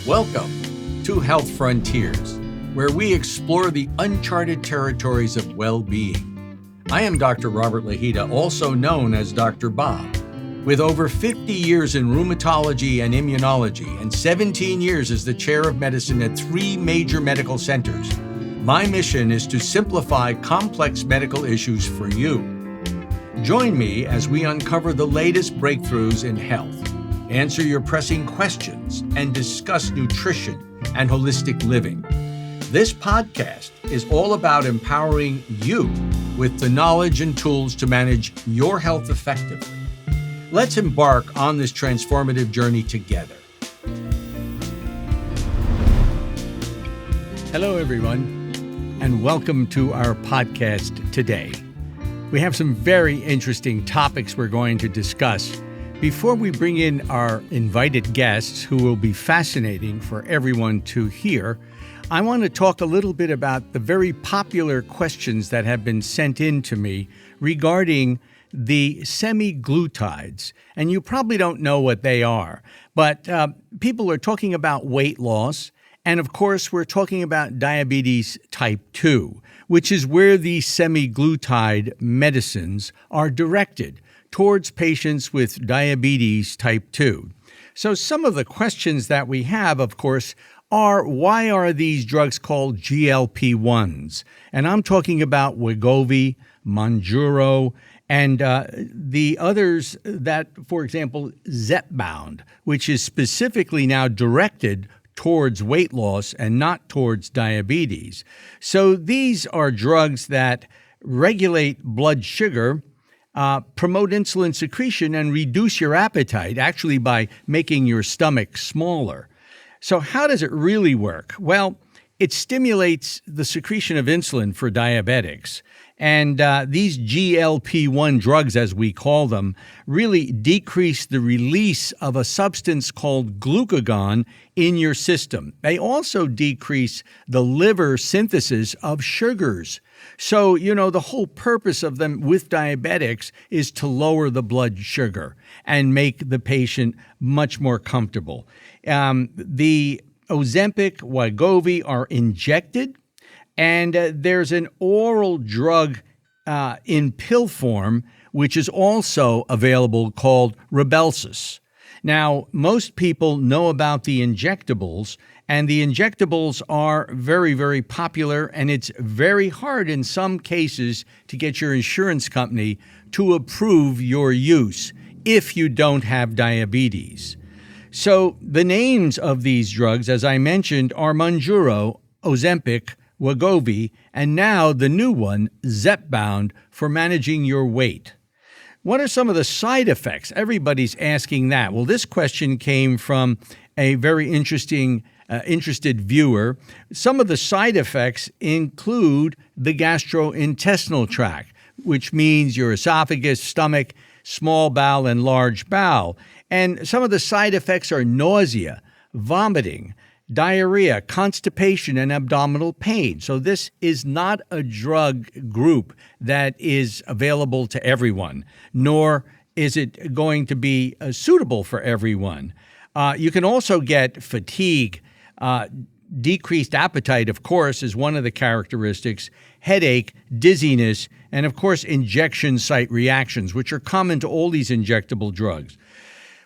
Welcome to Health Frontiers, where we explore the uncharted territories of well-being. I am Dr. Robert Lahita, also known as Dr. Bob. With over 50 years in rheumatology and immunology and 17 years as the chair of medicine at 3 major medical centers, my mission is to simplify complex medical issues for you. Join me as we uncover the latest breakthroughs in health, answer your pressing questions, and discuss nutrition and holistic living. This podcast is all about empowering you with the knowledge and tools to manage your health effectively. Let's embark on this transformative journey together. Hello, everyone, and welcome to our podcast today. We have some very interesting topics we're going to discuss. Before we bring in our invited guests, who will be fascinating for everyone to hear, I want to talk a little bit about the very popular questions that have been sent in to me regarding the semaglutides. And you probably don't know what they are, but people are talking about weight loss. And of course, we're talking about diabetes type 2, which is where the semaglutide medicines are directed towards patients with diabetes type 2. So some of the questions that we have, of course, are why are these drugs called GLP-1s? And I'm talking about Wegovy, Mounjaro, and the others that, for example, Zepbound, which is specifically now directed towards weight loss and not towards diabetes. So these are drugs that regulate blood sugar, promote insulin secretion, and reduce your appetite, actually by making your stomach smaller. So how does it really work? Well, it stimulates the secretion of insulin for diabetics. And these GLP-1 drugs, as we call them, really decrease the release of a substance called glucagon in your system. They also decrease the liver synthesis of sugars. So, the whole purpose of them with diabetics is to lower the blood sugar and make the patient much more comfortable. The Ozempic, Wegovy are injected, and there's an oral drug in pill form, which is also available called Rybelsus. Now, most people know about the injectables, and the injectables are very, very popular, and it's very hard in some cases to get your insurance company to approve your use if you don't have diabetes. So the names of these drugs, as I mentioned, are Mounjaro, Ozempic, Wegovy, and now the new one, Zepbound, for managing your weight. What are some of the side effects? Everybody's asking that. Well, this question came from a very interested viewer. Some of the side effects include the gastrointestinal tract, which means your esophagus, stomach, small bowel, and large bowel. And some of the side effects are nausea, vomiting, diarrhea, constipation, and abdominal pain. So this is not a drug group that is available to everyone, nor is it going to be suitable for everyone. You can also get fatigue. Decreased appetite, of course, is one of the characteristics, headache, dizziness, and of course, injection site reactions, which are common to all these injectable drugs.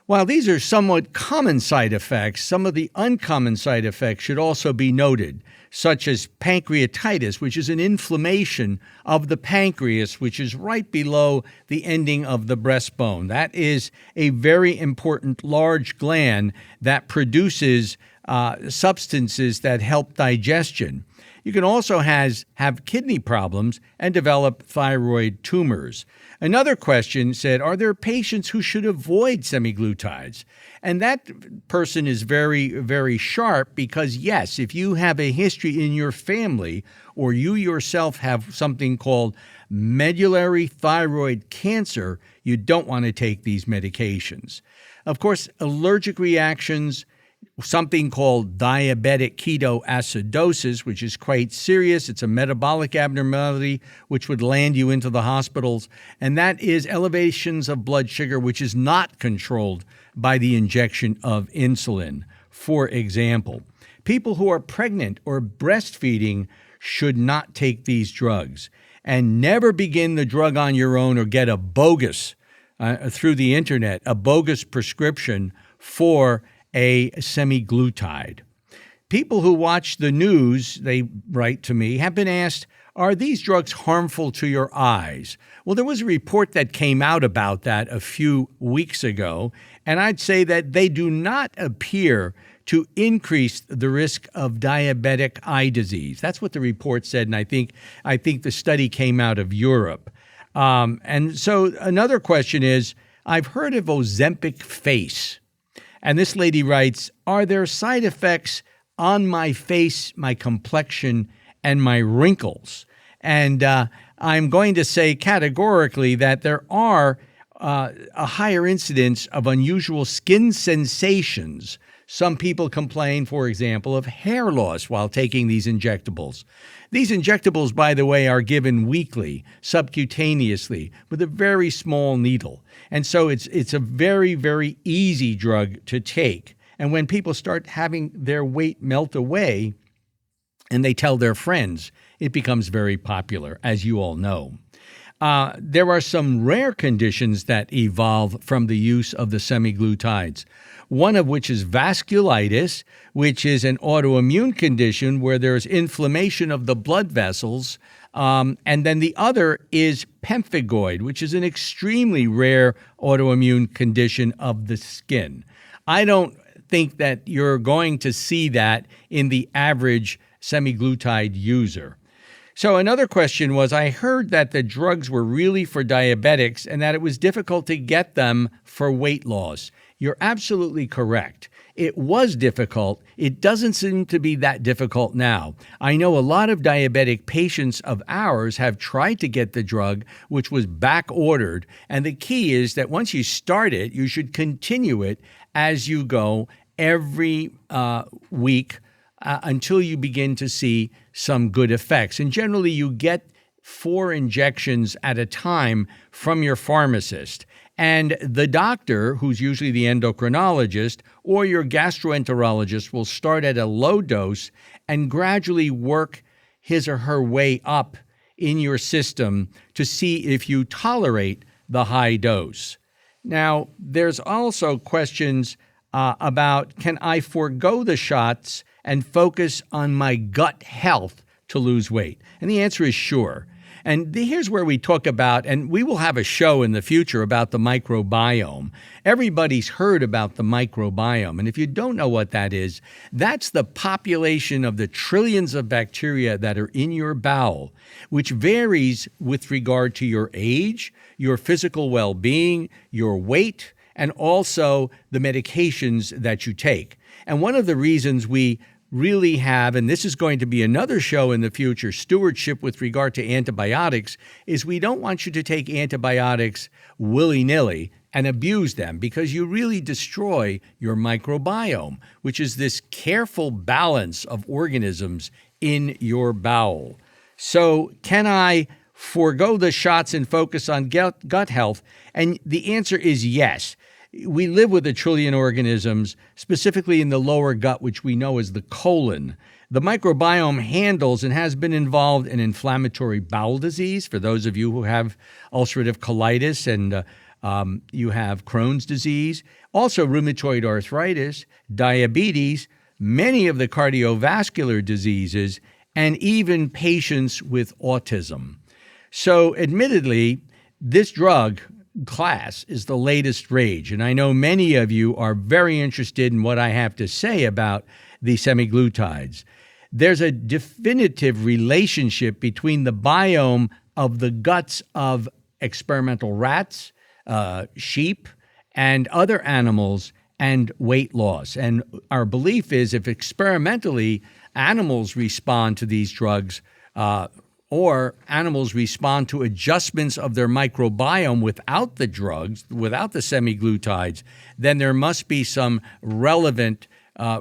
While these are somewhat common side effects, some of the uncommon side effects should also be noted, such as pancreatitis, which is an inflammation of the pancreas, which is right below the ending of the breastbone. That is a very important large gland that produces substances that help digestion. You can also have kidney problems and develop thyroid tumors. Another question said, are there patients who should avoid semaglutides? And that person is very, very sharp because, yes, if you have a history in your family or you yourself have something called medullary thyroid cancer, you don't want to take these medications. Of course, allergic reactions, something called diabetic ketoacidosis, which is quite serious. It's a metabolic abnormality which would land you into the hospitals. And that is elevations of blood sugar, which is not controlled by the injection of insulin. For example, people who are pregnant or breastfeeding should not take these drugs. And never begin the drug on your own or get a bogus, through the internet, a bogus prescription for a semaglutide. People who watch the news, they write to me, have been asked, are these drugs harmful to your eyes? Well, there was a report that came out about that a few weeks ago, and I'd say that they do not appear to increase the risk of diabetic eye disease. That's what the report said, and I think the study came out of Europe. And so another question is, I've heard of Ozempic face. And this lady writes, are there side effects on my face, my complexion, and my wrinkles? And I'm going to say categorically that there are a higher incidence of unusual skin sensations. Some people complain, for example, of hair loss while taking these injectables. These injectables, by the way, are given weekly, subcutaneously, with a very small needle. And so it's a very, very easy drug to take. And when people start having their weight melt away and they tell their friends, it becomes very popular, as you all know. There are some rare conditions that evolve from the use of the semaglutides, one of which is vasculitis, which is an autoimmune condition where there's inflammation of the blood vessels. And then the other is pemphigoid, which is an extremely rare autoimmune condition of the skin. I don't think that you're going to see that in the average semaglutide user. So another question was, I heard that the drugs were really for diabetics and that it was difficult to get them for weight loss. You're absolutely correct. It was difficult. It doesn't seem to be that difficult now. I know a lot of diabetic patients of ours have tried to get the drug, which was back ordered. And the key is that once you start it, you should continue it as you go every week until you begin to see some good effects. And generally, you get 4 injections at a time from your pharmacist. And the doctor, who's usually the endocrinologist, or your gastroenterologist, will start at a low dose and gradually work his or her way up in your system to see if you tolerate the high dose. Now, there's also questions about, can I forego the shots and focus on my gut health to lose weight? And the answer is sure. And here's where we talk about, and we will have a show in the future about the microbiome. Everybody's heard about the microbiome. And if you don't know what that is, that's the population of the trillions of bacteria that are in your bowel, which varies with regard to your age, your physical well-being, your weight, and also the medications that you take. And one of the reasons we really have, and this is going to be another show in the future, stewardship with regard to antibiotics, is we don't want you to take antibiotics willy-nilly and abuse them, because you really destroy your microbiome, which is this careful balance of organisms in your bowel. So can I forego the shots and focus on gut health? And the answer is yes. We live with 1 trillion organisms, specifically in the lower gut, which we know is the colon. The microbiome handles and has been involved in inflammatory bowel disease, for those of you who have ulcerative colitis and you have Crohn's disease, also rheumatoid arthritis, diabetes, many of the cardiovascular diseases, and even patients with autism. So admittedly, this drug class is the latest rage, and I know many of you are very interested in what I have to say about the semaglutides. There's a definitive relationship between the biome of the guts of experimental rats, sheep, and other animals and weight loss. And our belief is if experimentally animals respond to these drugs, or animals respond to adjustments of their microbiome without the drugs, without the semaglutides, then there must be some relevant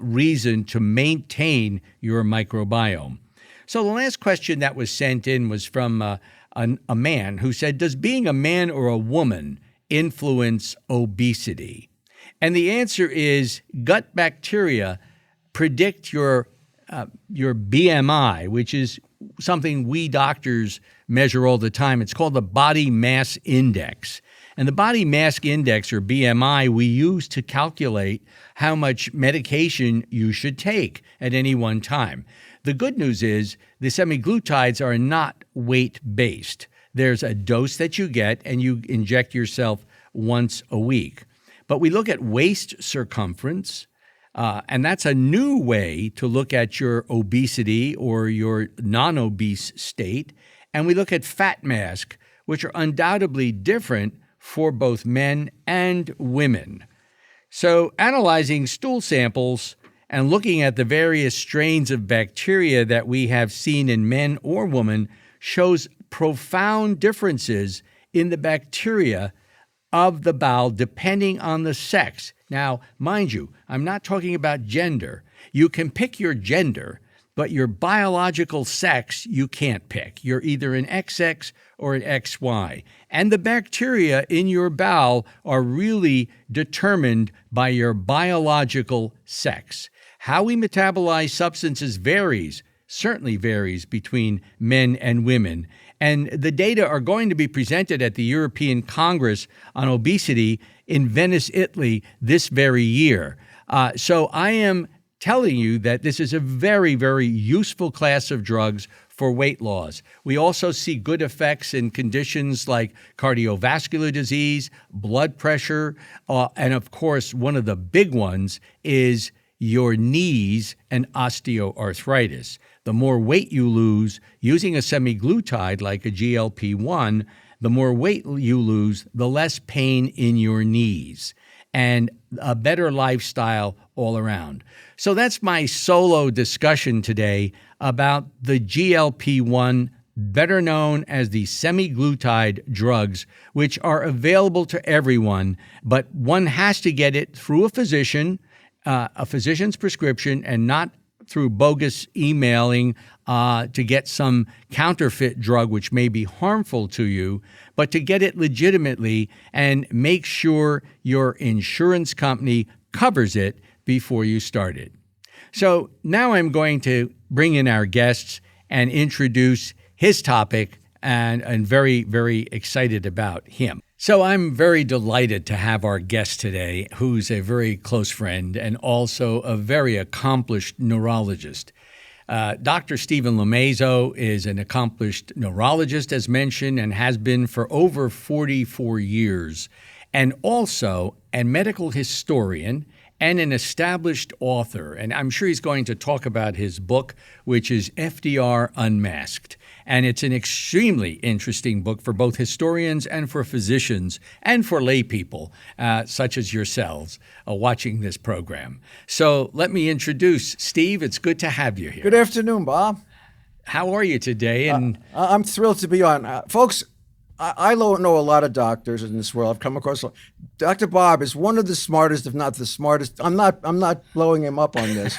reason to maintain your microbiome. So the last question that was sent in was from a man who said, does being a man or a woman influence obesity? And the answer is gut bacteria predict your BMI, which is something we doctors measure all the time. It's called the body mass index. And the body mass index, or BMI, we use to calculate how much medication you should take at any one time. The good news is the semaglutides are not weight-based. There's a dose that you get, and you inject yourself once a week. But we look at waist circumference, and that's a new way to look at your obesity or your non-obese state. And we look at fat mass, which are undoubtedly different for both men and women. So analyzing stool samples and looking at the various strains of bacteria that we have seen in men or women shows profound differences in the bacteria of the bowel depending on the sex. Now, mind you, I'm not talking about gender. You can pick your gender, but your biological sex you can't pick. You're either an XX or an XY. And the bacteria in your bowel are really determined by your biological sex. How we metabolize substances certainly varies between men and women. And the data are going to be presented at the European Congress on Obesity in Venice, Italy this very year. So I am telling you that this is a very, very useful class of drugs for weight loss. We also see good effects in conditions like cardiovascular disease, blood pressure, and of course, one of the big ones is your knees and osteoarthritis. The more weight you lose using a semaglutide like a GLP-1, the more weight you lose, the less pain in your knees and a better lifestyle all around. So that's my solo discussion today about the GLP-1, better known as the semaglutide drugs, which are available to everyone, but one has to get it through a physician's prescription, and not through bogus emailing to get some counterfeit drug which may be harmful to you, but to get it legitimately and make sure your insurance company covers it before you start it. So now I'm going to bring in our guests and introduce his topic, and I'm very, very excited about him. So I'm very delighted to have our guest today, who's a very close friend and also a very accomplished neurologist. Dr. Steven Lamezow is an accomplished neurologist, as mentioned, and has been for over 44 years, and also a medical historian and an established author. And I'm sure he's going to talk about his book, which is FDR Unmasked. And it's an extremely interesting book for both historians and for physicians and for lay people, such as yourselves, watching this program. So let me introduce Steve. It's good to have you here. Good afternoon, Bob. How are you today? And I'm thrilled to be on. Folks, I don't know a lot of doctors in this world. I've come across Dr. Bob is one of the smartest, if not the smartest. I'm not blowing him up on this.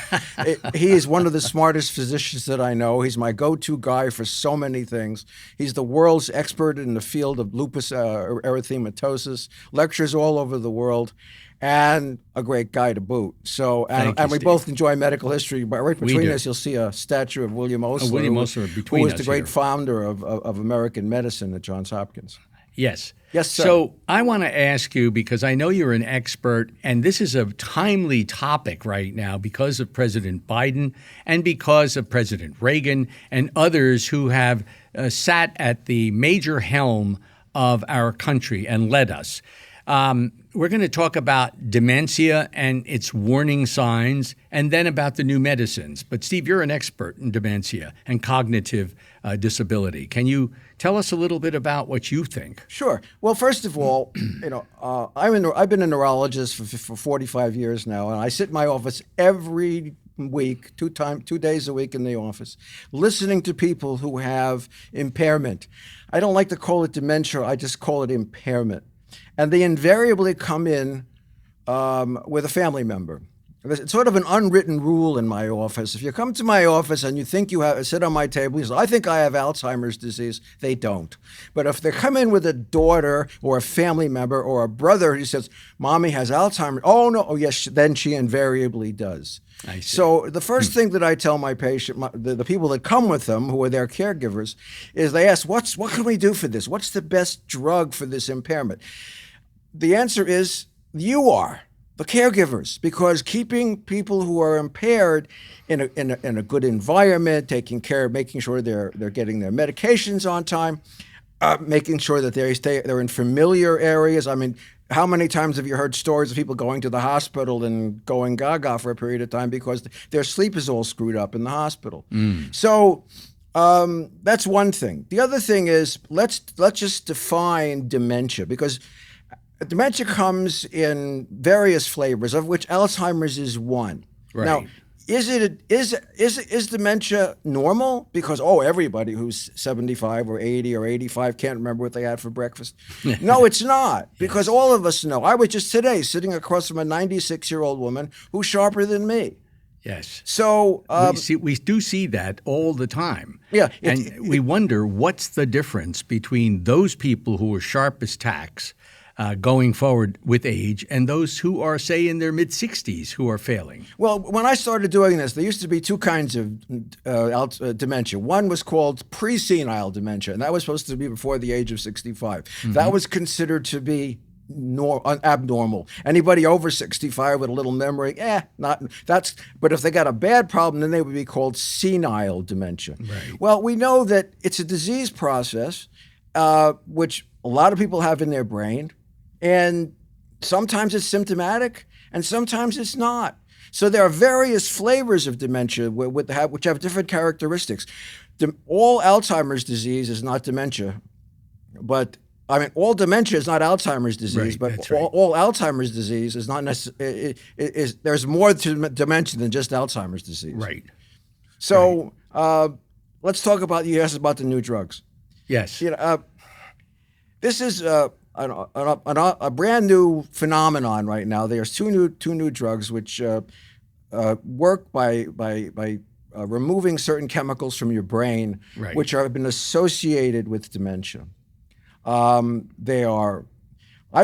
He is one of the smartest physicians that I know. He's my go-to guy for so many things. He's the world's expert in the field of lupus erythematosus, lectures all over the world, and a great guy to boot. So, and we both enjoy medical history. But right between us, you'll see a statue of William Osler, who was the great founder of American medicine at Johns Hopkins. Yes. Yes, sir. So I want to ask you, because I know you're an expert, and this is a timely topic right now because of President Biden and because of President Reagan and others who have sat at the major helm of our country and led us. We're going to talk about dementia and its warning signs, and then about the new medicines. But Steve, you're an expert in dementia and cognitive disability. Can you tell us a little bit about what you think? Sure. Well, first of all, I've been a neurologist for 45 years now, and I sit in my office every week, 2 days a week in the office, listening to people who have impairment. I don't like to call it dementia. I just call it impairment. And they invariably come in with a family member. It's sort of an unwritten rule in my office. If you come to my office and you think you have sit on my table, you say, I think I have Alzheimer's disease. They don't. But if they come in with a daughter or a family member or a brother who says, Mommy has Alzheimer's, oh no, oh yes, then she invariably does. I see. So the first thing that I tell my patient, the people that come with them, who are their caregivers, is they ask, what can we do for this? What's the best drug for this impairment? The answer is, you are the caregivers, because keeping people who are impaired in a good environment, taking care of, making sure they're getting their medications on time, making sure that they're in familiar areas. I mean, how many times have you heard stories of people going to the hospital and going gaga for a period of time because their sleep is all screwed up in the hospital? So that's one thing. The other thing is, let's just define dementia, because dementia comes in various flavors, of which Alzheimer's is one. Right. Now, is dementia normal? Because everybody who's 75 or 80 or 85 can't remember what they had for breakfast. No, it's not, because all of us know. I was just today sitting across from a 96-year-old woman who's sharper than me. Yes. So we do see that all the time. Yeah, and we wonder what's the difference between those people who are sharp as tacks going forward with age and those who are, say, in their mid-60s who are failing. Well, when I started doing this, there used to be two kinds of dementia. One was called pre-senile dementia, and that was supposed to be before the age of 65. That was considered to be abnormal. Anybody over 65 with a little memory, but if they got a bad problem, then they would be called senile dementia. Right. Well, we know that it's a disease process, which a lot of people have in their brain, and sometimes it's symptomatic and sometimes it's not. So there are various flavors of dementia which have different characteristics. All Alzheimer's disease is not dementia, but all dementia is not Alzheimer's disease, right, but right. all Alzheimer's disease is not necessarily. There's more to dementia than just Alzheimer's disease. Right. So let's talk about. You asked about the new drugs. Yes. This is a brand new phenomenon right now. There's two new drugs which work by removing certain chemicals from your brain, right, which have been associated with dementia. I've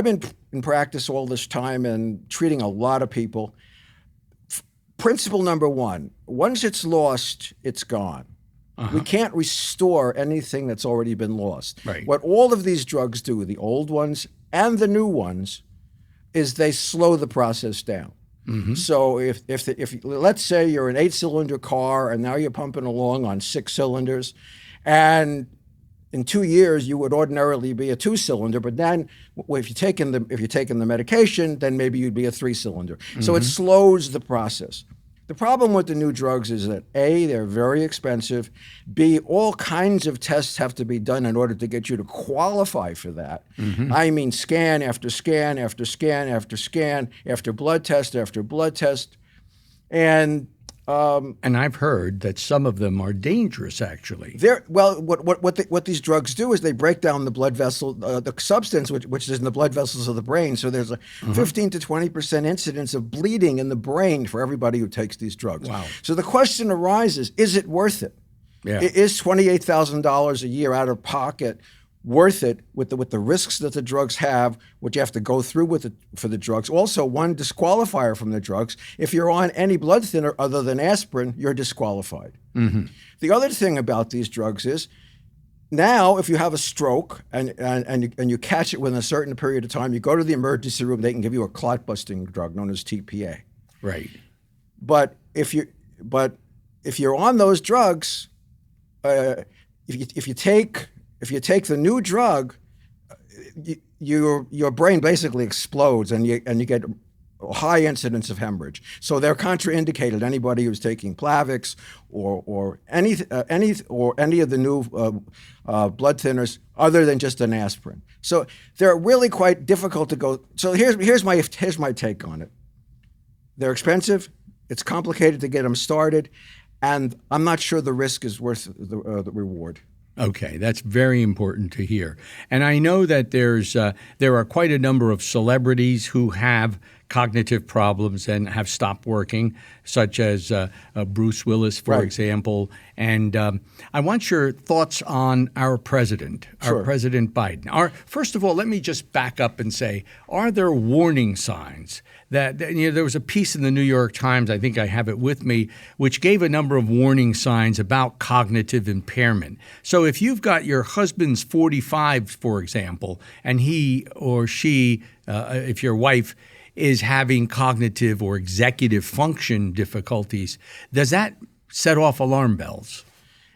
been in practice all this time and treating a lot of people. Principle number one: once it's lost, it's gone. We can't restore anything that's already been lost. Right. What all of these drugs do, the old ones and the new ones, is they slow the process down. So if let's say you're an 8-cylinder car and now you're pumping along on 6 cylinders, and in 2 years you would ordinarily be a 2-cylinder, but then if you're taking the medication, then maybe you'd be a 3-cylinder. So it slows the process. The problem with the new drugs is that A, they're very expensive. B, all kinds of tests have to be done in order to get you to qualify for that. I mean, scan after scan after scan after scan after blood test after blood test. And I've heard that some of them are dangerous, actually. What these drugs do is they break down the blood vessel, the substance which is in the blood vessels of the brain. So there's a 15 to 20% incidence of bleeding in the brain for everybody who takes these drugs. Wow. So the question arises: is it worth it? Yeah. Is $28,000 a year out of pocket worth it with the risks that the drugs have, which you have to go through for the drugs? Also, one disqualifier from the drugs: if you're on any blood thinner other than aspirin, you're disqualified. The other thing about these drugs is, now if you have a stroke and you catch it within a certain period of time, you go to the emergency room, they can give you a clot-busting drug known as TPA. Right. But if you're on those drugs, if you take the new drug, your brain basically explodes and you get a high incidence of hemorrhage. So they're contraindicated. Anybody who's taking Plavix or any of the new blood thinners other than just an aspirin. So they're really quite difficult to go. So here's my take on it. They're expensive. It's complicated to get them started, and I'm not sure the risk is worth the reward. Okay, that's very important to hear. And I know that there are quite a number of celebrities who have cognitive problems and have stopped working, such as Bruce Willis, for example. And I want your thoughts on our president, our President Biden. First of all, let me just back up and say, are there warning signs that, there was a piece in the New York Times, I think I have it with me, which gave a number of warning signs about cognitive impairment. So if you've got your husband's 45, for example, and he or she, if your wife is having cognitive or executive function difficulties, does that set off alarm bells?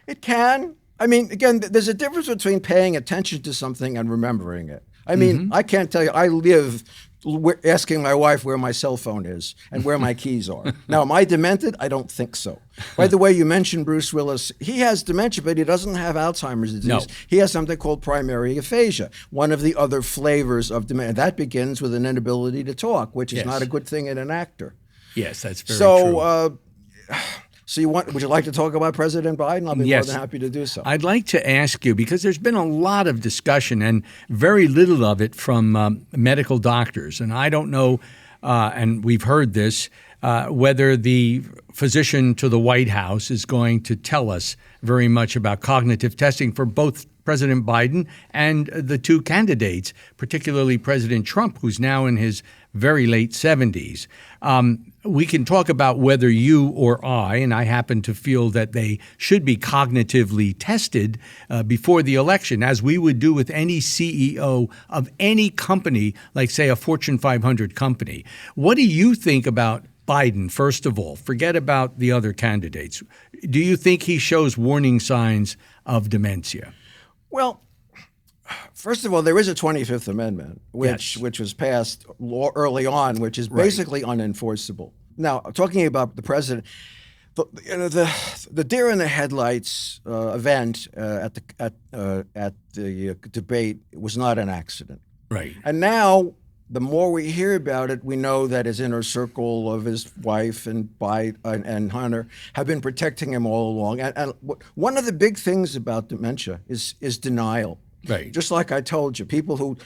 It can. I mean, again, there's a difference between paying attention to something and remembering it. I mean, I can't tell you, I live asking my wife where my cell phone is and where my keys are. Now, am I demented? I don't think so. By the way, you mentioned Bruce Willis. He has dementia, but he doesn't have Alzheimer's disease. No. He has something called primary aphasia, one of the other flavors of dementia. That begins with an inability to talk, which is not a good thing in an actor. Yes, that's very true. So would you like to talk about President Biden? I'll be more than happy to do so. I'd like to ask you, because there's been a lot of discussion and very little of it from medical doctors. And I don't know, and we've heard this, whether the physician to the White House is going to tell us very much about cognitive testing for both President Biden and the two candidates, particularly President Trump, who's now in his very late 70s. We can talk about whether you or I, and I happen to feel that they should be cognitively tested before the election, as we would do with any CEO of any company, like, say, a Fortune 500 company. What do you think about Biden, first of all? Forget about the other candidates. Do you think he shows warning signs of dementia? Well, first of all, there is a 25th Amendment, which was passed early on, which is basically unenforceable. Now, talking about the president, the deer in the headlights event at the debate was not an accident. Right. And now, the more we hear about it, we know that his inner circle of his wife and Hunter have been protecting him all along. And one of the big things about dementia is denial. Right. Just like I told you, people who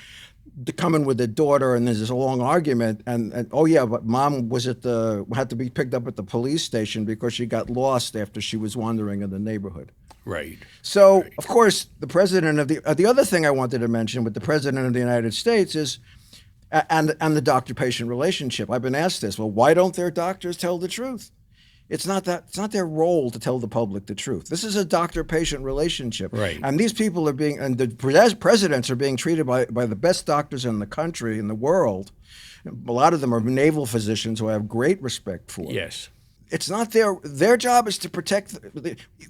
come in with their daughter and there's this long argument and oh yeah, but mom had to be picked up at the police station because she got lost after she was wandering in the neighborhood. Right. So of course the president of the other thing I wanted to mention with the president of the United States is and the doctor-patient relationship. I've been asked this. Well, why don't their doctors tell the truth? It's not their role to tell the public the truth. This is a doctor-patient relationship. Right. And these people are and the presidents are being treated by the best doctors in the country, in the world. A lot of them are naval physicians who I have great respect for. Yes. It's not their job is to protect.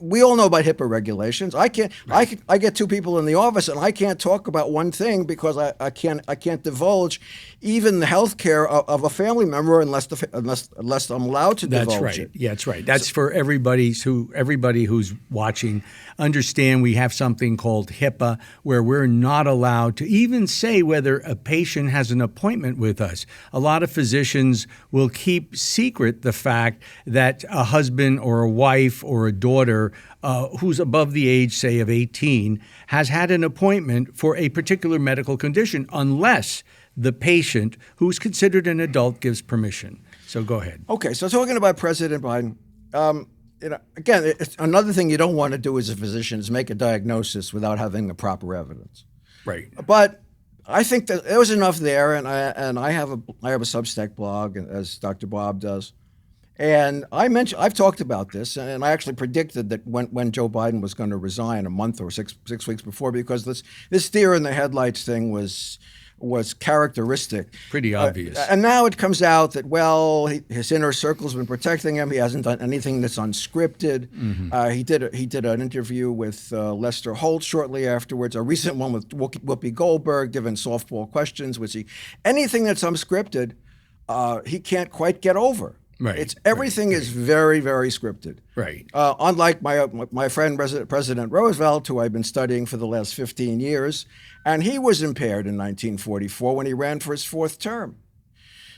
We all know about HIPAA regulations. I get two people in the office and I can't talk about one thing because I can't divulge even the health care of a family member unless I'm allowed to divulge That's right. it. Yeah, that's right. That's for everybody who's watching. Understand we have something called HIPAA where we're not allowed to even say whether a patient has an appointment with us. A lot of physicians will keep secret the fact that a husband or a wife or a daughter who's above the age, say, of 18 has had an appointment for a particular medical condition unless the patient, who's considered an adult, gives permission. So go ahead. Okay, so talking about President Biden, again, it's another thing you don't want to do as a physician is make a diagnosis without having the proper evidence. Right. But I think that there was enough there, and I have a Substack blog, as Dr. Bob does. And I've talked about this, and I actually predicted that when Joe Biden was going to resign a month or six weeks before, because this deer in the headlights thing was characteristic. Pretty obvious. And now it comes out that, well, his inner circle's been protecting him. He hasn't done anything that's unscripted. Mm-hmm. He did an interview with Lester Holt shortly afterwards, a recent one with Whoopi Goldberg, given softball questions, anything that's unscripted, he can't quite get over. Right. Everything is very, very scripted. Right. Unlike my friend President Roosevelt, who I've been studying for the last 15 years, and he was impaired in 1944 when he ran for his fourth term.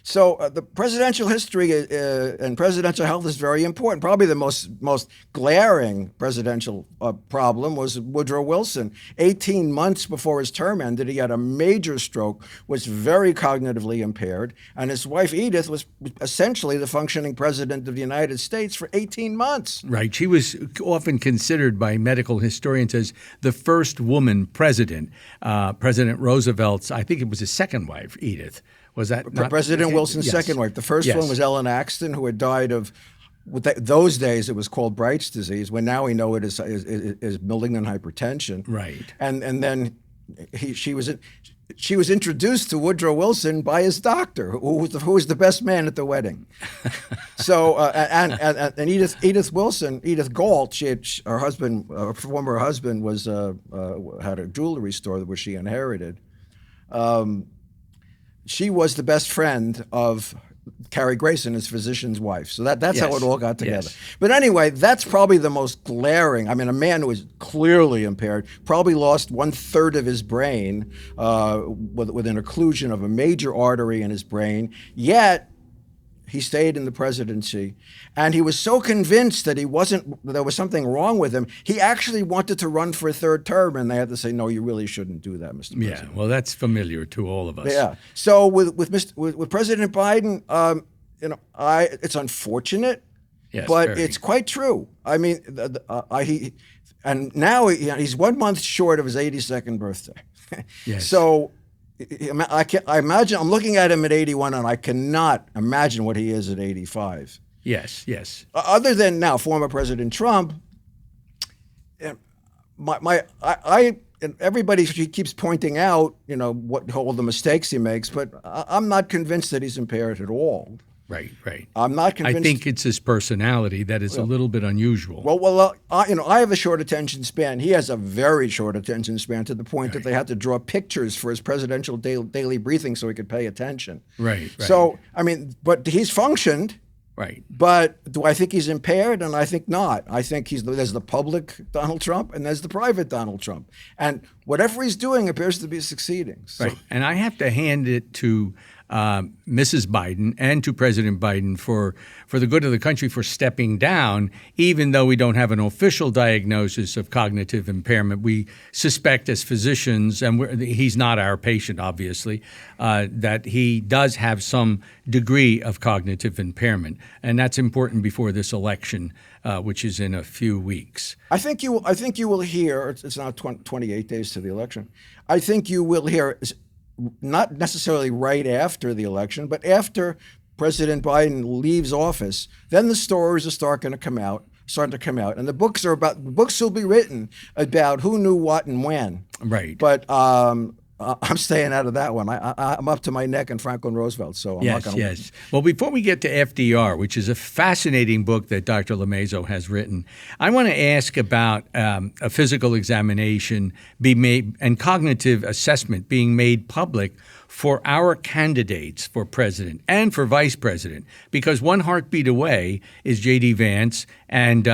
So the presidential history and presidential health is very important. Probably the most glaring presidential problem was Woodrow Wilson. 18 months before his term ended, he had a major stroke, was very cognitively impaired, and his wife Edith was essentially the functioning president of the United States for 18 months. Right. She was often considered by medical historians as the first woman president. President Roosevelt's, I think it was his second wife, Edith. Was that not President Wilson's yes. second wife? The first Yes. one was Ellen Axton, who had died of, those days it was called Bright's disease, when now we know it is malignant hypertension. Right. And then she was introduced to Woodrow Wilson by his doctor, who was the best man at the wedding. So and Edith Wilson, Edith Galt, her husband, former husband, was had a jewelry store which she inherited. She was the best friend of Carrie Grayson, his physician's wife. So that's Yes. how it all got together. Yes. But anyway, that's probably the most glaring. I mean, a man who was clearly impaired, probably lost 1/3 of his brain with an occlusion of a major artery in his brain, yet he stayed in the presidency, and he was so convinced that there was something wrong with him, he actually wanted to run for a third term, and they had to say, no, you really shouldn't do that, Mr. President. Yeah, well, that's familiar to all of us. Yeah. So with President Biden, it's unfortunate, Yes, but very. it's quite true. I mean, and now he's 1 month short of his 82nd birthday. Yes. So I imagine, I'm looking at him at 81, and I cannot imagine what he is at 85. Yes, yes. Other than now, former President Trump, and everybody keeps pointing out, what all the mistakes he makes, but I'm not convinced that he's impaired at all. Right, right. I'm not convinced. I think it's his personality that is a little bit unusual. Well, I have a short attention span. He has a very short attention span, to the point that they had to draw pictures for his presidential daily briefing so he could pay attention. Right, right. So, but he's functioned. Right. But do I think he's impaired? And I think not. I think there's the public Donald Trump and there's the private Donald Trump. And whatever he's doing appears to be succeeding. So. Right. And I have to hand it to Mrs. Biden and to President Biden for the good of the country for stepping down, even though we don't have an official diagnosis of cognitive impairment. We suspect as physicians, and he's not our patient, obviously, that he does have some degree of cognitive impairment. And that's important before this election, which is in a few weeks. I think you will hear, it's now 28 days to the election, I think you will hear, not necessarily right after the election, but after President Biden leaves office, then the stories are starting to come out, and the books will be written about who knew what and when. Right. But I'm staying out of that one. I'm up to my neck in Franklin Roosevelt, so I'm not going to. Yes. Well, before we get to FDR, which is a fascinating book that Dr. Lomazo has written, I want to ask about a physical examination being made and cognitive assessment being made public for our candidates for president and for vice president, because one heartbeat away is J.D. Vance and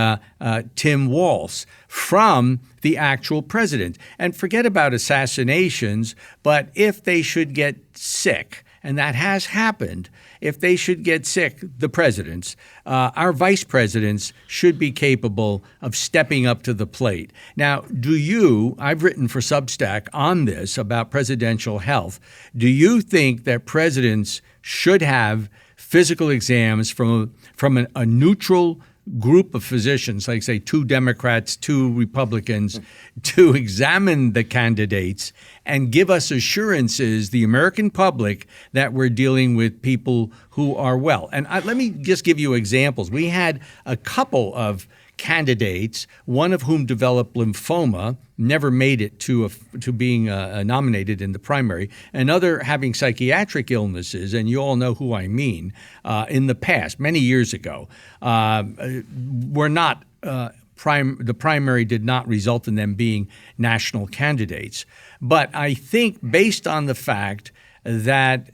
Tim Walz from the actual president. And forget about assassinations, but if they should get sick, and that has happened, if they should get sick, the presidents, our vice presidents should be capable of stepping up to the plate. Now, I've written for Substack on this about presidential health. Do you think that presidents should have physical exams from a neutral group of physicians, like say 2 Democrats, 2 Republicans, to examine the candidates and give us assurances, the American public, that we're dealing with people who are well? And let me just give you examples. We had a couple of candidates, one of whom developed lymphoma, never made it to being nominated in the primary, another having psychiatric illnesses, and you all know who I mean, in the past, many years ago, were not the primary did not result in them being national candidates. But I think based on the fact that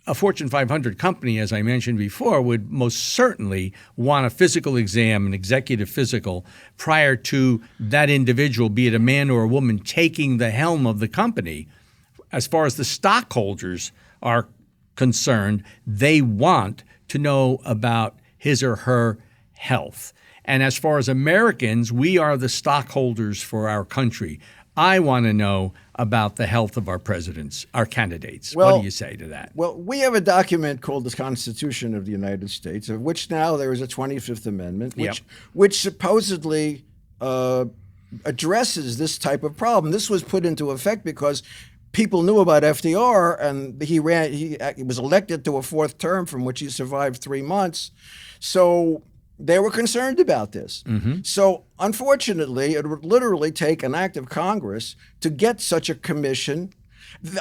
a Fortune 500 company, as I mentioned before, would most certainly want a physical exam, an executive physical, prior to that individual, be it a man or a woman, taking the helm of the company. As far as the stockholders are concerned. They want to know about his or her health. And as far as Americans, we are the stockholders for our country. I want to know about the health of our presidents, our candidates. Well, what do you say to that? Well, we have a document called the Constitution of the United States, of which now there is a 25th Amendment, which supposedly addresses this type of problem. This was put into effect because people knew about FDR, and he was elected to a fourth term from which he survived 3 months. So they were concerned about this. So unfortunately, it would literally take an act of Congress to get such a commission.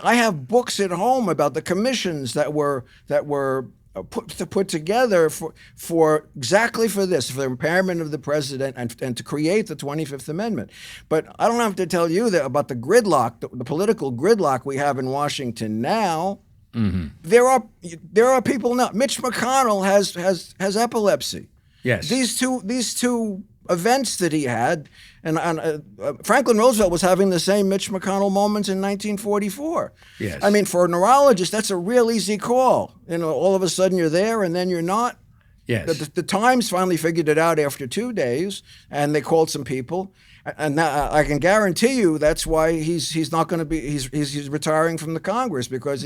I have books at home about the commissions that were put together for exactly for this, for the impairment of the president and to create the 25th Amendment. But I don't have to tell you that about the gridlock, the political gridlock we have in Washington now. There are people now. Mitch McConnell has epilepsy. Yes. These two events that he had, and Franklin Roosevelt was having the same Mitch McConnell moments in 1944. Yes. I mean, for a neurologist, that's a real easy call. All of a sudden you're there and then you're not. Yes. The Times finally figured it out after 2 days, and they called some people. And now I can guarantee you that's why he's not going to be he's retiring from the Congress, because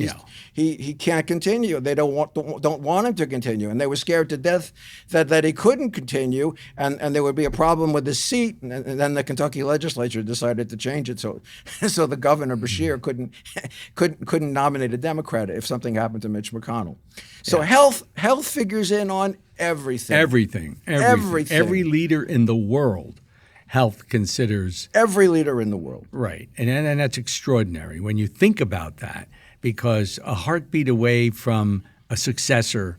he can't continue. They don't want him to continue, and they were scared to death that he couldn't continue, and there would be a problem with his seat. And then the Kentucky legislature decided to change it so the governor Bashir couldn't nominate a Democrat if something happened to Mitch McConnell. So health figures in on everything. Everything. Every leader in the world. Health considers every leader in the world. Right. And that's extraordinary when you think about that, because a heartbeat away from a successor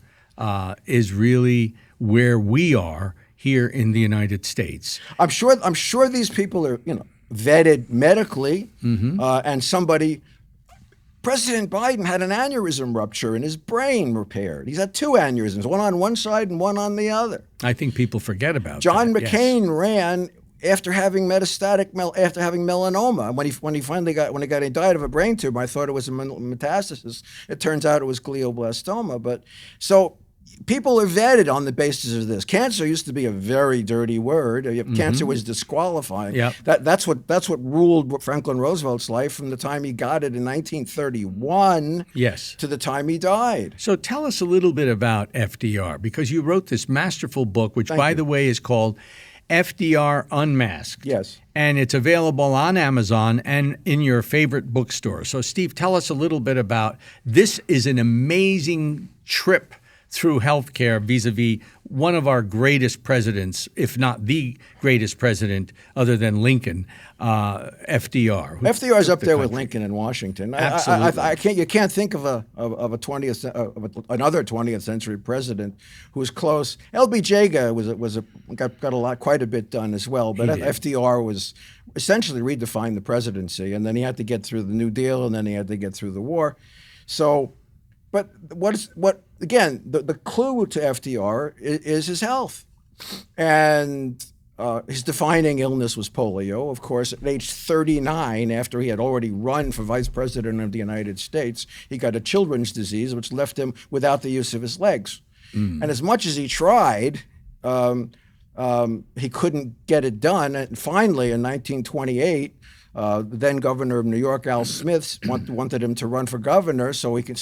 is really where we are here in the United States. I'm sure these people are vetted medically, and President Biden had an aneurysm rupture and his brain repaired. He's had 2 aneurysms, one on one side and one on the other. I think people forget about John that. McCain ran after having melanoma. When he died of a brain tumor, I thought it was a metastasis. It turns out it was glioblastoma. But so people are vetted on the basis of this. Cancer used to be a very dirty word. Cancer was disqualifying. Yep. That's what ruled Franklin Roosevelt's life from the time he got it in 1931 to the time he died. So tell us a little bit about FDR, because you wrote this masterful book, which, by the way, is called FDR Unmasked. Yes. And it's available on Amazon and in your favorite bookstore. So, Steve, tell us a little bit about this. Is an amazing trip through healthcare vis-a-vis one of our greatest presidents, if not the greatest president other than Lincoln, FDR. FDR is up there with Lincoln in Washington. Absolutely. You can't think of another 20th century president who's close. LBJ got quite a bit done as well, but FDR was essentially redefined the presidency, and then he had to get through the New Deal, and then he had to get through the war. So, but again, the clue to FDR is his health, and his defining illness was polio. Of course, at age 39, after he had already run for vice president of the United States, he got a children's disease, which left him without the use of his legs. And as much as he tried, he couldn't get it done. And finally, in 1928, the then governor of New York, Al Smith, wanted him to run for governor so he can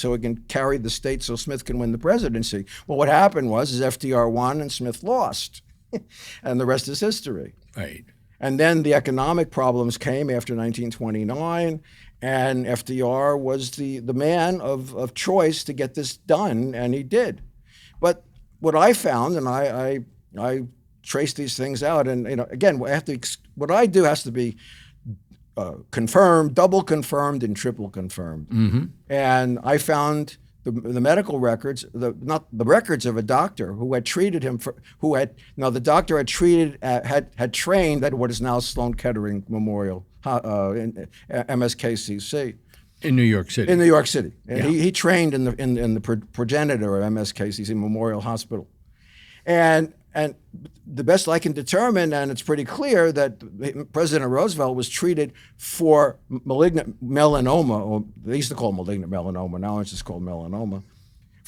carry the state so Smith can win the presidency. Well, what happened was FDR won and Smith lost, and the rest is history. Right. And then the economic problems came after 1929, and FDR was the man of choice to get this done, and he did. But what I found, and I traced these things out, and again, what I do has to be confirmed, double confirmed, and triple confirmed. And I found the medical records, not the records of a doctor who had treated him the doctor had trained at what is now Sloan Kettering Memorial, MSKCC. In New York City. In New York City. And he trained in the progenitor of MSKCC Memorial Hospital. And the best I can determine, and it's pretty clear, that President Roosevelt was treated for malignant melanoma, or they used to call it malignant melanoma, now it's just called melanoma.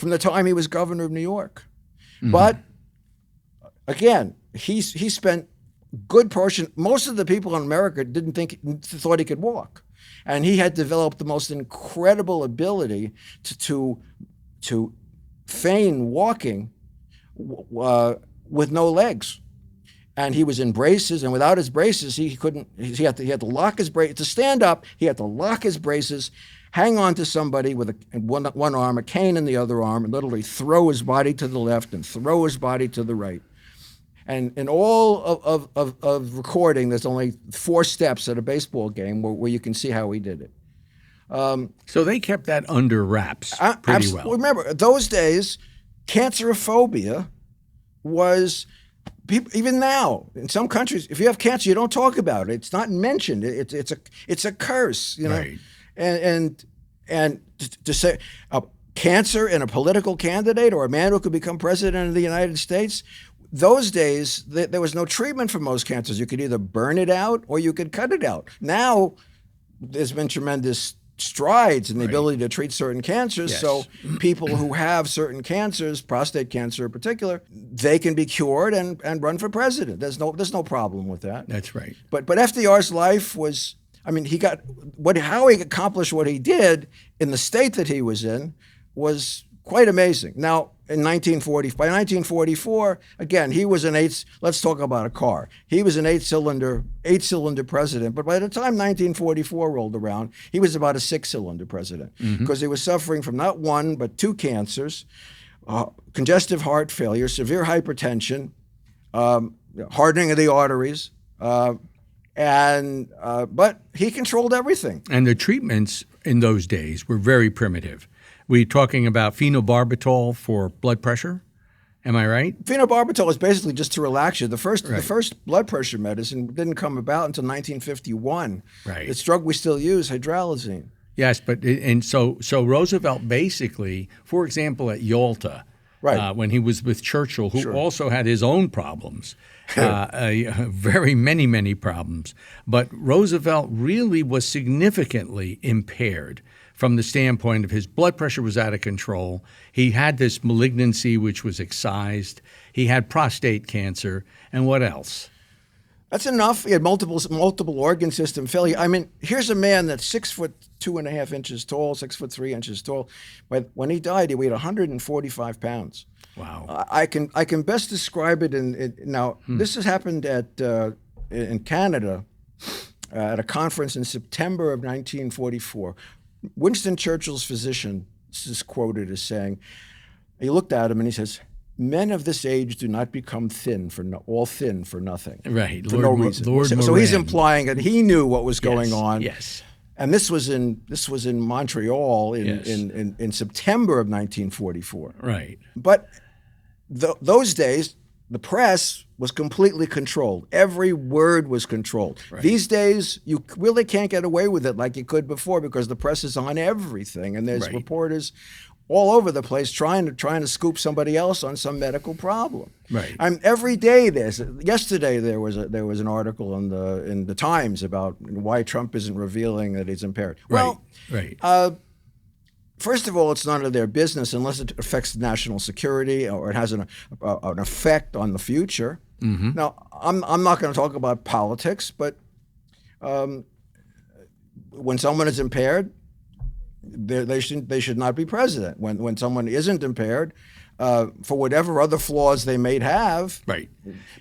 from the time he was governor of New York. Mm-hmm. But again, he spent good portion. Most of the people in America thought he could walk, and he had developed the most incredible ability to feign walking with no legs. And he was in braces, and without his braces, he couldn't. He had to lock his braces to stand up. He had to lock his braces, hang on to somebody with one arm, a cane in the other arm, and literally throw his body to the left and throw his body to the right. And in all of recording, there's only 4 steps at a baseball game where you can see how he did it. So they kept that under wraps pretty well. Remember, those days, cancerophobia was. People, even now, in some countries, if you have cancer, you don't talk about it. It's not mentioned. It's a curse, you know. Right. And to say cancer in a political candidate or a man who could become president of the United States, those days there was no treatment for most cancers. You could either burn it out or you could cut it out. Now there's been tremendous strides in the ability to treat certain cancers. Yes. So people who have certain cancers, prostate cancer in particular, they can be cured and run for president. There's no problem with that. That's right. But FDR's life was, I mean, how he accomplished what he did in the state that he was in was quite amazing. Now, by 1944, again, he was let's talk about a car. He was an eight-cylinder president, but by the time 1944 rolled around, he was about a 6-cylinder president because he was suffering from not one, but 2 cancers, congestive heart failure, severe hypertension, hardening of the arteries, but he controlled everything. And the treatments in those days were very primitive. We're talking about phenobarbital for blood pressure. Am I right? Phenobarbital is basically just to relax you. The first blood pressure medicine didn't come about until 1951. Right. It's drug we still use, hydralazine. Yes, so Roosevelt basically, for example, at Yalta, right, when he was with Churchill, who also had his own problems, very many problems, but Roosevelt really was significantly impaired from the standpoint of his blood pressure was out of control. He had this malignancy which was excised. He had prostate cancer, and what else? That's enough. He had multiple organ system failure. I mean, here's a man that's 6'2.5" tall, 6'3" tall. But when he died, he weighed 145 pounds. Wow. I can best describe it now. This has happened in Canada at a conference in September of 1944. Winston Churchill's physician is quoted as saying, he looked at him and he says, "Men of this age do not become thin for nothing." Right, for no reason. So he's implying that he knew what was going on. Yes. And this was in Montreal in September of 1944. Right. But those days, the press was completely controlled. Every word was controlled. Right. These days, you really can't get away with it like you could before because the press is on everything, and there's reporters all over the place trying to scoop somebody else on some medical problem. Right. Every day yesterday there was an article in the Times about why Trump isn't revealing that he's impaired. Well, right. First of all, it's none of their business unless it affects national security or it has an effect on the future. Mm-hmm. Now, I'm not going to talk about politics, but when someone is impaired, they should not be president. When someone isn't impaired, for whatever other flaws they may have, right?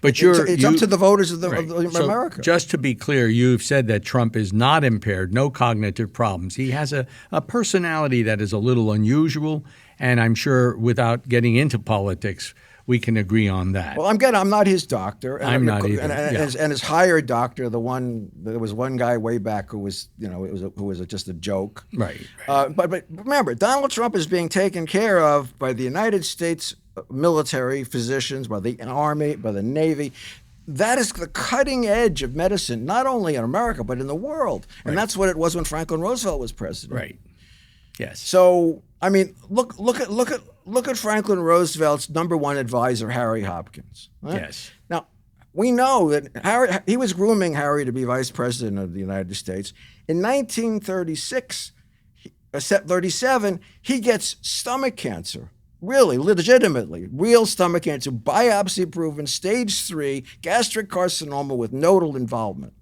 But it's up to the voters of America. So just to be clear, you've said that Trump is not impaired, no cognitive problems. He has a personality that is a little unusual, and I'm sure without getting into politics, we can agree on that. Well, I'm not his doctor. And I'm not either. And his hired doctor, there was one guy way back who was, just a joke. Right. But remember, Donald Trump is being taken care of by the United States military physicians, by the Army, by the Navy. That is the cutting edge of medicine, not only in America, but in the world. And that's what it was when Franklin Roosevelt was president. Right. Yes. So, I mean, look at Franklin Roosevelt's number one advisor, Harry Hopkins. Right? Yes. Now, we know that he was grooming Harry to be vice president of the United States. In 1937, he gets stomach cancer. really, legitimately, real stomach cancer, biopsy proven, stage 3, gastric carcinoma with nodal involvement.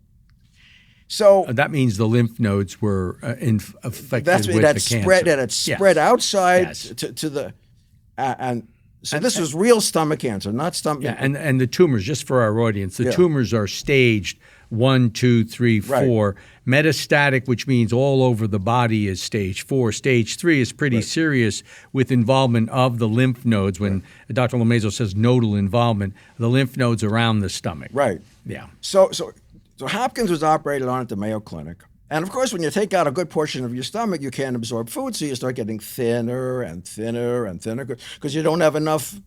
So That means the lymph nodes were affected with the cancer. That had spread outside Yes. to the, and so this was real stomach cancer, not stomach. Yeah, and the tumors, just for our audience, the tumors are staged 1, 2, 3, 4. Metastatic, which means all over the body, is stage 4. Stage 3 is pretty serious with involvement of the lymph nodes. When Dr. Lamezow says nodal involvement, the lymph nodes around the stomach. Right. Yeah. So Hopkins was operated on at the Mayo Clinic. And of course, when you take out a good portion of your stomach, you can't absorb food, so you start getting thinner and thinner and thinner because you don't have enough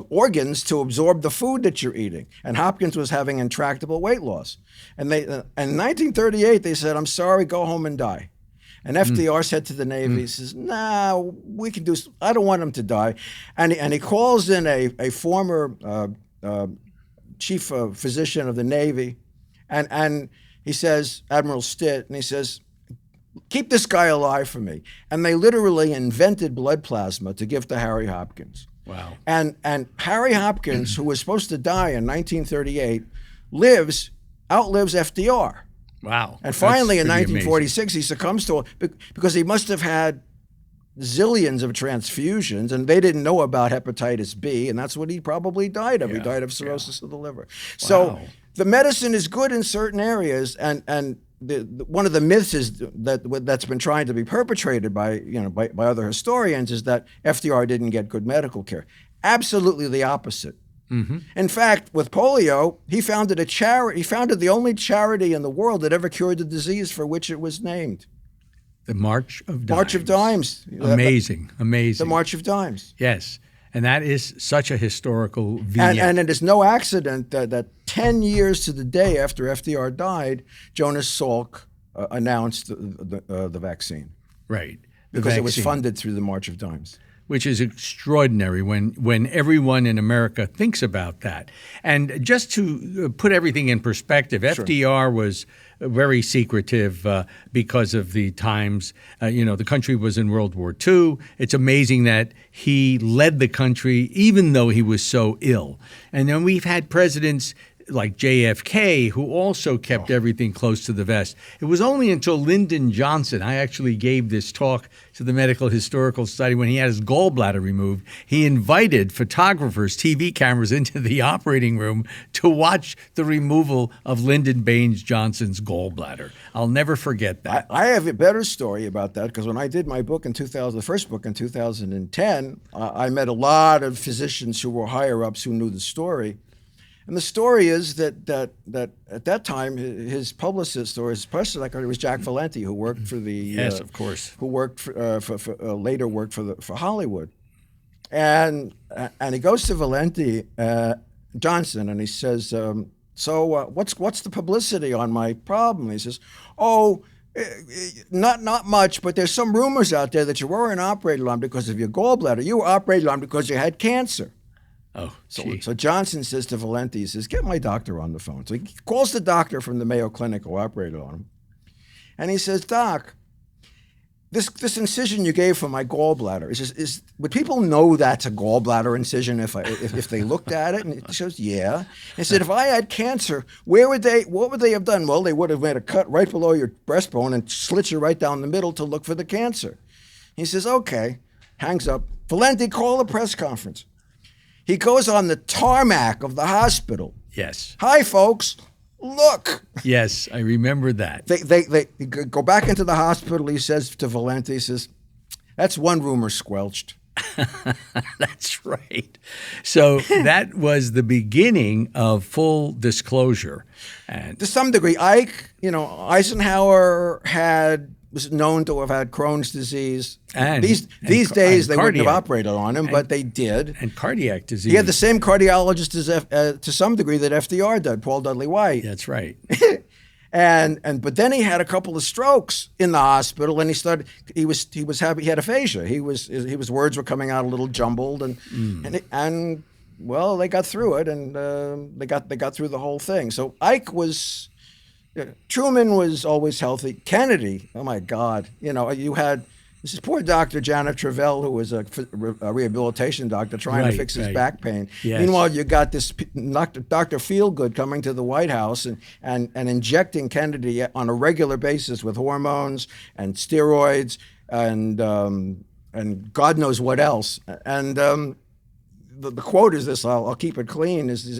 organs to absorb the food that you're eating. And Hopkins was having intractable weight loss. And in 1938, they said, "I'm sorry, go home and die." And FDR said to the Navy, he says, "Nah, we can do, I don't want him to die." And he calls in a former chief physician of the Navy, and he says, Admiral Stitt, and he says, "Keep this guy alive for me." And they literally invented blood plasma to give to Harry Hopkins. Wow. And Harry Hopkins, who was supposed to die in 1938, outlives FDR. Wow. And finally, in That's pretty 1946, he succumbs to it because he must have had zillions of transfusions, and they didn't know about hepatitis B, and that's what he probably died of. He died of cirrhosis of the liver. So the medicine is good in certain areas, and one of the myths is that's been trying to be perpetrated by other historians is that FDR didn't get good medical care. Absolutely the opposite. Mm-hmm. In fact, with polio, he founded a charity. He founded the only charity in the world that ever cured the disease for which it was named. The March of Dimes. March of Dimes. Amazing. The March of Dimes. Yes. And that is such a historical vignette. And it is no accident that 10 years to the day after FDR died, Jonas Salk announced the vaccine. Right. Because it was funded through the March of Dimes. Which is extraordinary when everyone in America thinks about that. And just to put everything in perspective, FDR was very secretive because of the times. The country was in World War II. It's amazing that he led the country even though he was so ill. And then we've had presidents like JFK, who also kept everything close to the vest. It was only until Lyndon Johnson, I actually gave this talk to the Medical Historical Society when he had his gallbladder removed. He invited photographers, TV cameras into the operating room to watch the removal of Lyndon Baines Johnson's gallbladder. I'll never forget that. I have a better story about that because when I did my book in 2000, the first book in 2010, I met a lot of physicians who were higher ups who knew the story. And the story is that at that time, his publicist or his press secretary was Jack Valenti, who worked for the yes, of course, who worked for later worked for Hollywood, and he goes to Valenti Johnson and he says, "So what's the publicity on my problem?" He says, "Oh, not much, but there's some rumors out there that you weren't operated on because of your gallbladder. You were operated on because you had cancer." Oh, so Johnson says to Valenti, he says, "Get my doctor on the phone." So he calls the doctor from the Mayo Clinic who operated on him. And he says, "Doc, this incision you gave for my gallbladder, would people know that's a gallbladder incision if they looked at it?" And he says, "Yeah." He said, "If I had cancer, what would they have done?" "Well, they would have made a cut right below your breastbone and slit you right down the middle to look for the cancer." He says, "Okay." Hangs up. Valenti, call a press conference. He goes on the tarmac of the hospital. Yes. "Hi, folks. Look." Yes, I remember that. They go back into the hospital. He says to Valenti, he says, "That's one rumor squelched." That's right. So that was the beginning of full disclosure. And to some degree, Eisenhower was known to have had Crohn's disease. And these days they wouldn't have operated on him, but they did. And cardiac disease. He had the same cardiologist to some degree that FDR did, Paul Dudley White. That's right. But then he had a couple of strokes in the hospital, and he had aphasia. His words were coming out a little jumbled, and well, they got through it, and they got through the whole thing. So Truman was always healthy. Kennedy, oh my God, you had This is poor Dr. Janet Travell, who was a rehabilitation doctor trying to fix his back pain. Yes. Meanwhile, you got this Dr. Feelgood coming to the White House and injecting Kennedy on a regular basis with hormones and steroids and God knows what else. And the quote is this, I'll keep it clean, is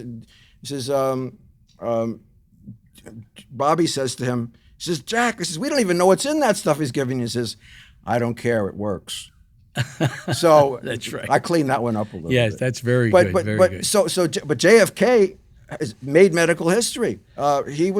Bobby says to him, he says, Jack, he says, we don't even know what's in that stuff he's giving you. He says, I don't care, it works. So that's right. I cleaned that one up a little bit. Yes, that's very good. Very good. But JFK has made medical history. He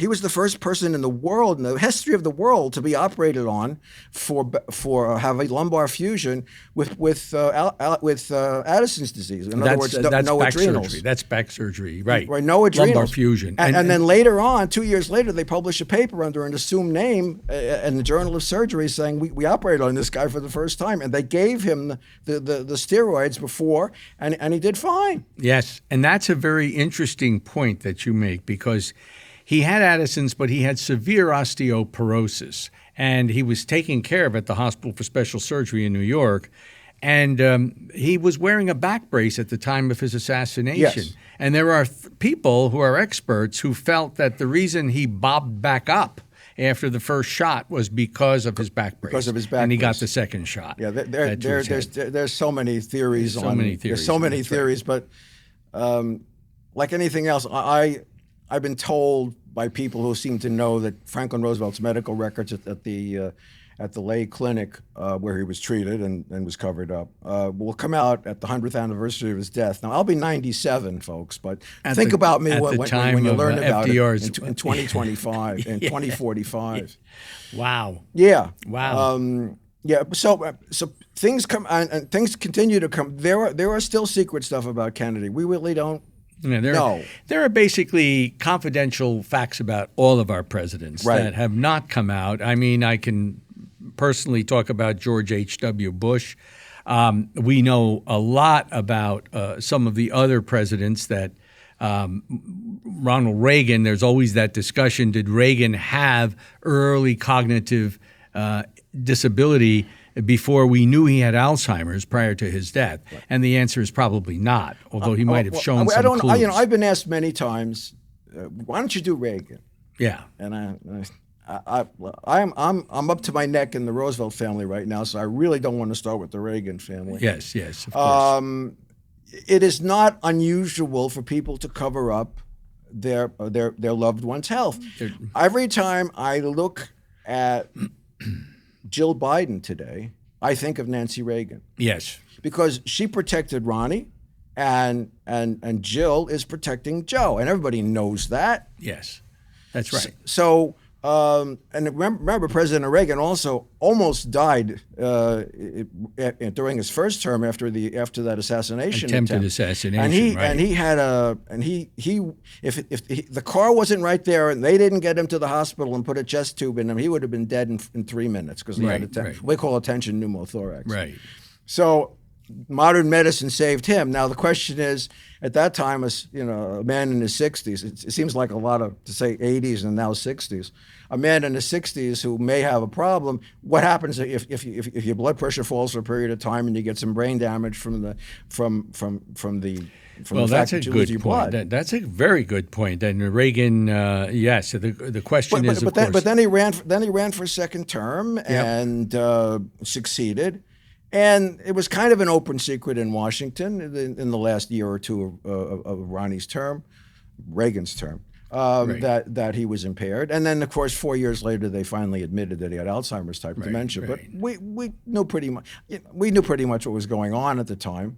was the first person in the world, in the history of the world, to be operated on for having lumbar fusion with Addison's disease. In other words, that's no back adrenals. surgery. That's back surgery, right? Right, no adrenals. Lumbar fusion. And then later on, 2 years later, they published a paper under an assumed name in the Journal of Surgery saying we operated on this guy for the first time, and they gave him the steroids before, and he did fine. Yes, and that's a very interesting point that you make, because he had Addison's, but he had severe osteoporosis, and he was taken care of at the Hospital for Special Surgery in New York, and he was wearing a back brace at the time of his assassination. Yes. And there are people who are experts who felt that the reason he bobbed back up after the first shot was because of his back brace. Because of his back and he brace. got the second shot. Yeah, there's so many theories. There's so many theories, but like anything else, I've been told by people who seem to know that Franklin Roosevelt's medical records at the Lay Clinic where he was treated and was covered up will come out at the 100th anniversary of his death. Now, I'll be 97, folks, but think about me when you learn about FDR's it in 2025, in 2045. Wow. Yeah. Wow. Yeah. So things come and things continue to come. There are still secret stuff about Kennedy. We really don't. Yeah, there are basically confidential facts about all of our presidents that have not come out. I mean, I can personally talk about George H.W. Bush. We know a lot about some of the other presidents that Ronald Reagan, there's always that discussion, did Reagan have early cognitive disability before we knew he had Alzheimer's prior to his death? Right. And the answer is probably not, although he might have shown some clues. I've been asked many times, why don't you do Reagan? Yeah. And I'm up to my neck in the Roosevelt family right now, so I really don't want to start with the Reagan family. Yes, of course. It is not unusual for people to cover up their loved one's health. Every time I look at Jill Biden today, I think of Nancy Reagan. Yes. Because she protected Ronnie, and Jill is protecting Joe, and everybody knows that. Yes, that's right. So and remember, President Reagan also almost died during his first term after that assassination attempted assassination. And if the car wasn't right there and they didn't get him to the hospital and put a chest tube in him, he would have been dead in 3 minutes because he had we call attention pneumothorax. Right. So modern medicine saved him. Now the question is, at that time, a man in his 60s, it seems like a lot to say 80s and now 60s, a man in his 60s who may have a problem, what happens if your blood pressure falls for a period of time and you get some brain damage from the that's a good point. That's a very good point. And Reagan, yes. The question is, of course. But then he ran for a second term and succeeded. And it was kind of an open secret in Washington in the last year or two of Ronnie's term, Reagan's term, that he was impaired. And then, of course, 4 years later, they finally admitted that he had Alzheimer's type dementia. But we knew pretty much what was going on at the time.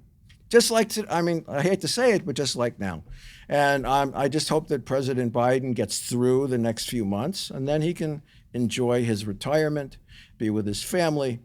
Just like I hate to say it, but just like now. And I just hope that President Biden gets through the next few months, and then he can enjoy his retirement, be with his family.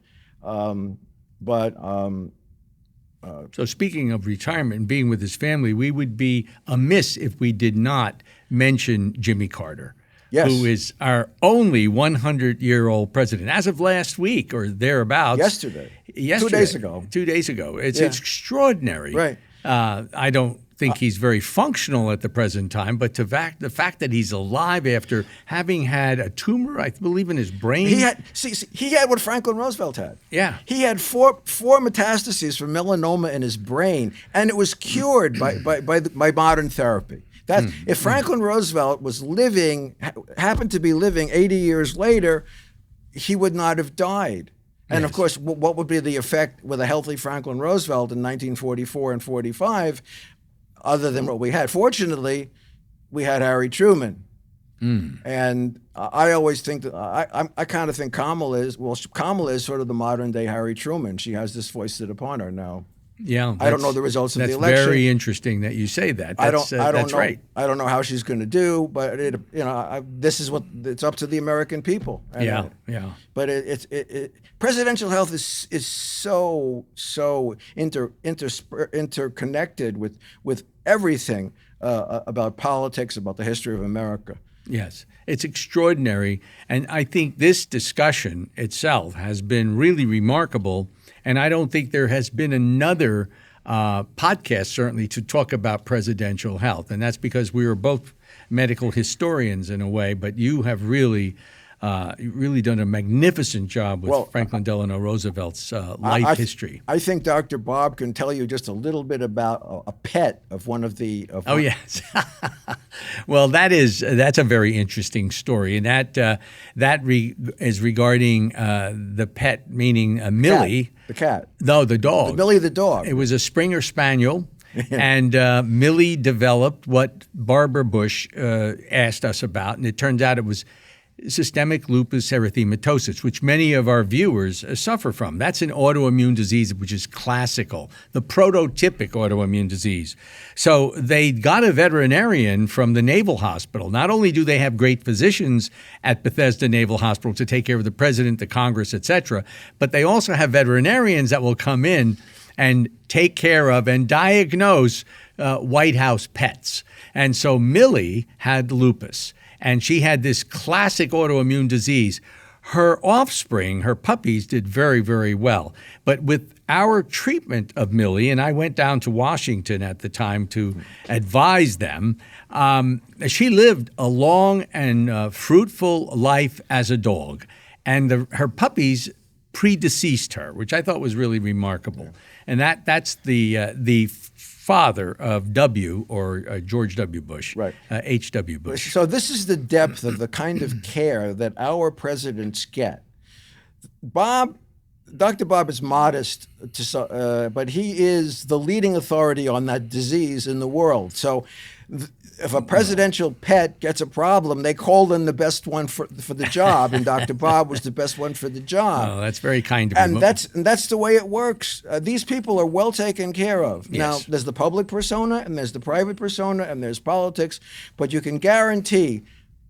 So speaking of retirement and being with his family, we would be amiss if we did not mention Jimmy Carter, who is our only 100-year-old president as of last week or thereabouts. Yesterday. 2 days ago. 2 days ago. It's extraordinary. Right. I don't think he's very functional at the present time, but the fact that he's alive after having had a tumor, I believe, in his brain. He had what Franklin Roosevelt had. Yeah. He had four metastases from melanoma in his brain, and it was cured by modern therapy. If Franklin Roosevelt was happened to be living 80 years later, he would not have died. And Yes. of course, what would be the effect with a healthy Franklin Roosevelt in 1944 and 45, other than what we had? Fortunately, we had Harry Truman. And I always think that I kind of think Kamala is sort of the modern day Harry Truman. She has this foisted upon her now. Yeah, I don't know the results of the election. That's very interesting that you say that. That's know. right. I don't know how she's going to do, but this is what it's up to the American people. And But presidential health is so interconnected with everything about politics, about the history of America. Yes, it's extraordinary. And I think this discussion itself has been really remarkable. And I don't think there has been another podcast, certainly, to talk about presidential health. And that's because we are both medical historians in a way, but you have really done a magnificent job with Franklin Delano Roosevelt's life history. I think Dr. Bob can tell you just a little bit about a pet of one of the. Yes. Well, that's a very interesting story, and that is regarding the pet, meaning Millie. The cat. No, the dog. Millie the dog. It was a Springer Spaniel. And Millie developed what Barbara Bush asked us about, and it turns out it was systemic lupus erythematosus, which many of our viewers suffer from. That's an autoimmune disease which is classical, the prototypic autoimmune disease. So they got a veterinarian from the Naval Hospital. Not only do they have great physicians at Bethesda Naval Hospital to take care of the president, the Congress, etc., but they also have veterinarians that will come in and take care of and diagnose White House pets. And so Millie had lupus. And she had this classic autoimmune disease. Her offspring, her puppies, did very, very well. But with our treatment of Millie, and I went down to Washington at the time to advise them, she lived a long and fruitful life as a dog. And her puppies predeceased her, which I thought was really remarkable. And that's the father of W, or George W. Bush, right? H.W. Bush. So this is the depth of the kind of care that our presidents get. Dr. Bob is modest, but he is the leading authority on that disease in the world. So if a presidential pet gets a problem, they call in the best one for the job, and Dr. Bob was the best one for the job. Oh, that's very kind of him. And that's the way it works. These people are well taken care of. Yes. Now, there's the public persona, and there's the private persona, and there's politics, but you can guarantee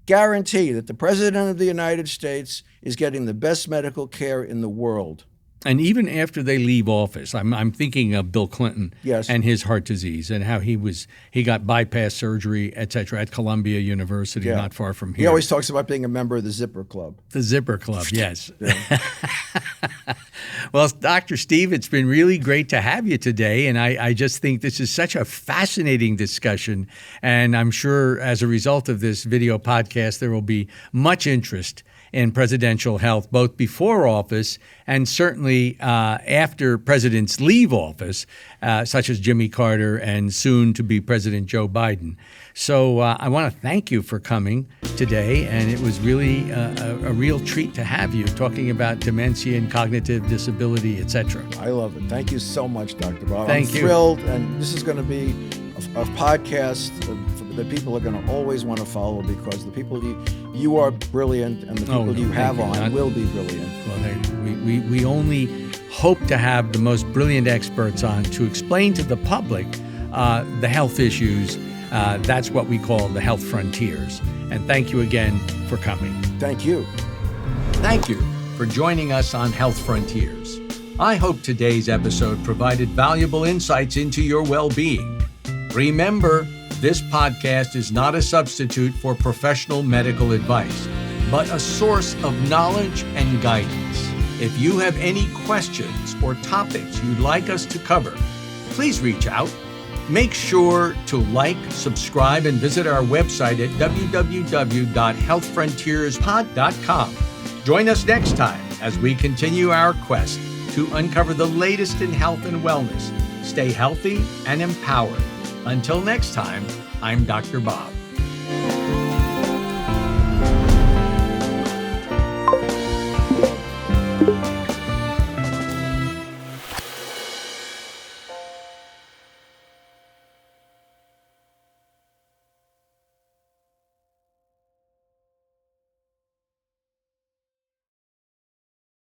that the President of the United States is getting the best medical care in the world. And even after they leave office, I'm thinking of Bill Clinton, yes, and his heart disease, and how he got bypass surgery, et cetera, at Columbia University, not far from here. He always talks about being a member of the Zipper Club. The Zipper Club, yes. Well, Dr. Steve, it's been really great to have you today, and I just think this is such a fascinating discussion, and I'm sure as a result of this video podcast, there will be much interest in presidential health, both before office and certainly after presidents leave office, such as Jimmy Carter and soon to be President Joe Biden. So I want to thank you for coming today, and it was really a real treat to have you talking about dementia and cognitive disability, et cetera. I love it. Thank you so much, Dr. Bob. Thank you. I'm thrilled, and this is going to be a podcast that people are going to always want to follow, because the people you are brilliant, and the people you have on will be brilliant. Well, we only hope to have the most brilliant experts on to explain to the public the health issues. That's what we call the health frontiers. And thank you again for coming. Thank you. Thank you for joining us on Health Frontiers. I hope today's episode provided valuable insights into your well-being. Remember, this podcast is not a substitute for professional medical advice, but a source of knowledge and guidance. If you have any questions or topics you'd like us to cover, please reach out. Make sure to like, subscribe, and visit our website at www.healthfrontierspod.com. Join us next time as we continue our quest to uncover the latest in health and wellness. Stay healthy and empowered. Until next time, I'm Dr. Bob.